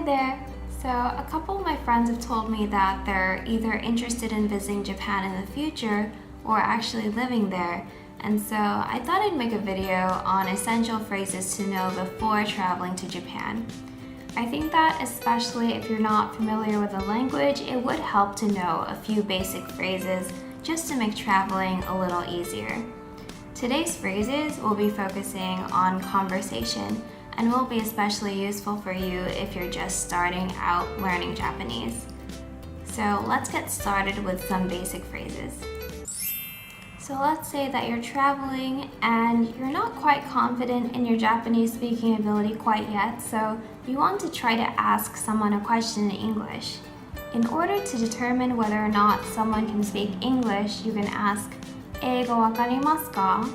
there. So a couple of my friends have told me that they're either interested in visiting Japan in the future or actually living there. And so I thought I'd make a video on essential phrases to know before traveling to Japan. I think that especially if you're not familiar with the language, it would help to know a few basic phrases just to make traveling a little easier. Today's phrases will be focusing on conversation and will be especially useful for you if you're just starting out learning Japanese. So let's get started with some basic phrases. So let's say that you're traveling and you're not quite confident in your Japanese speaking ability quite yet, so you want to try to ask someone a question in English. In order to determine whether or not someone can speak English, you can ask, 英語わかりますか?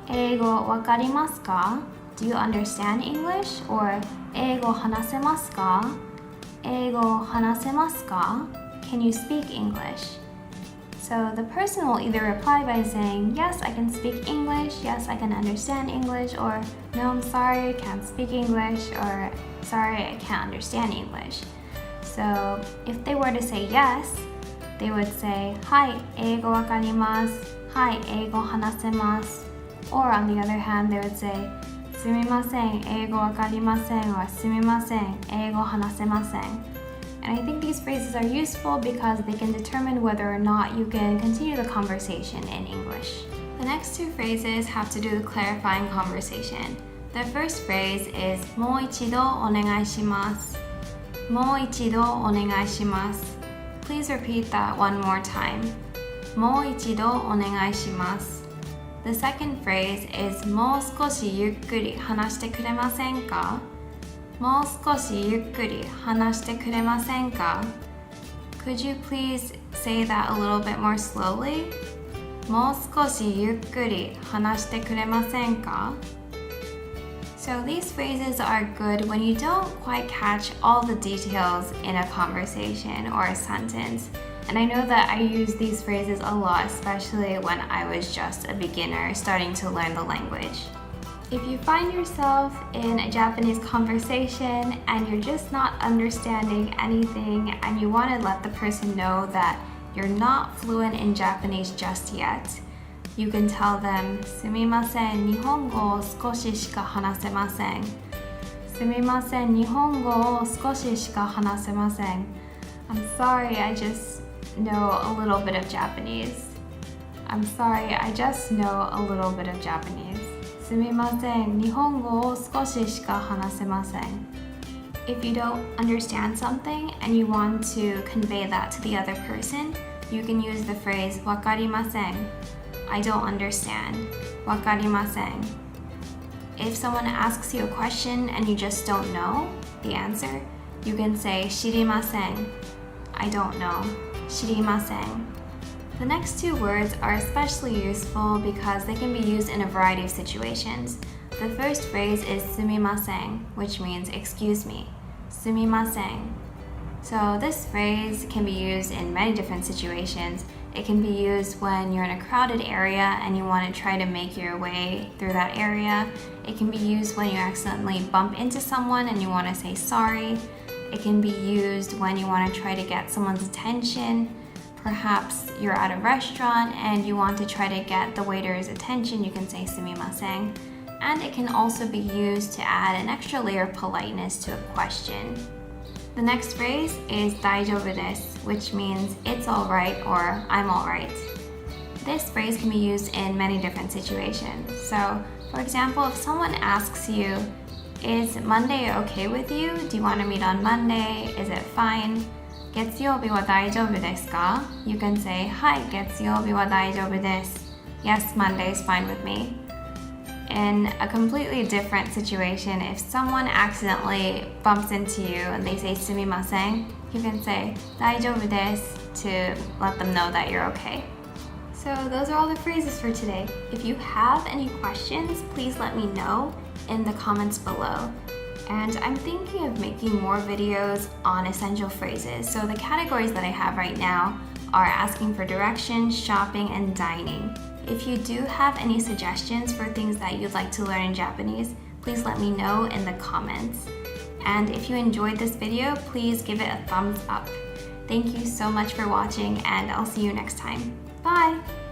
英語わかりますか? Do you understand English? Or 英語話せますか? 英語話せますか? Can you speak English? So the person will either reply by saying, yes, I can speak English, yes, I can understand English, or no, I'm sorry, I can't speak English, or sorry, I can't understand English. So if they were to say yes, they would say, はい、英語わかります。はい、英語話せます。Or on the other hand, they would say, すみません、英語わかりません or すみません、英語話せません. And I think these phrases are useful because they can determine whether or not you can continue the conversation in English. The next two phrases have to do with clarifying conversation. The first phrase is もう一度お願いします。もう一度お願いします. Please repeat that one more time. もう一度お願いします. The second phrase is もう少しゆっくり話してくれませんか? もう少しゆっくり話してくれませんか? Could you please say that a little bit more slowly? もう少しゆっくり話してくれませんか? So these phrases are good when you don't quite catch all the details in a conversation or a sentence. And I know that I use these phrases a lot, especially when I was just a beginner starting to learn the language. If you find yourself in a Japanese conversation and you're just not understanding anything and you want to let the person know that you're not fluent in Japanese just yet, you can tell them, すみません、日本語を少ししか話せません。すみません、日本語を少ししか話せません。I'm sorry, I just know a little bit of Japanese. I'm sorry, I just know a little bit of Japanese. すみません、日本語を少ししか話せません。If you don't understand something and you want to convey that to the other person, you can use the phrase わかりません. I don't understand. わかりません. If someone asks you a question and you just don't know the answer, you can say 知りません. I don't know. 知りません. The next two words are especially useful because they can be used in a variety of situations. The first phrase is すみません, which means excuse me. すみません. So this phrase can be used in many different situations. It can be used when you're in a crowded area and you want to try to make your way through that area. It can be used when you accidentally bump into someone and you want to say sorry. It can be used when you want to try to get someone's attention. Perhaps you're at a restaurant and you want to try to get the waiter's attention. You can say すみません. And it can also be used to add an extra layer of politeness to a question. The next phrase is 大丈夫です, which means it's alright or I'm alright. This phrase can be used in many different situations. So, for example, if someone asks you, is Monday okay with you? Do you want to meet on Monday? Is it fine? 月曜日は大丈夫ですか? You can say, はい、月曜日は大丈夫です. Yes, Monday is fine with me. In a completely different situation, if someone accidentally bumps into you and they say すみません, you can say 大丈夫です to let them know that you're okay. So those are all the phrases for today. If you have any questions, please let me know in the comments below. And I'm thinking of making more videos on essential phrases. So the categories that I have right now are asking for directions, shopping, and dining. If you do have any suggestions for things that you'd like to learn in Japanese, please let me know in the comments. And if you enjoyed this video, please give it a thumbs up. Thank you so much for watching, and I'll see you next time. Bye!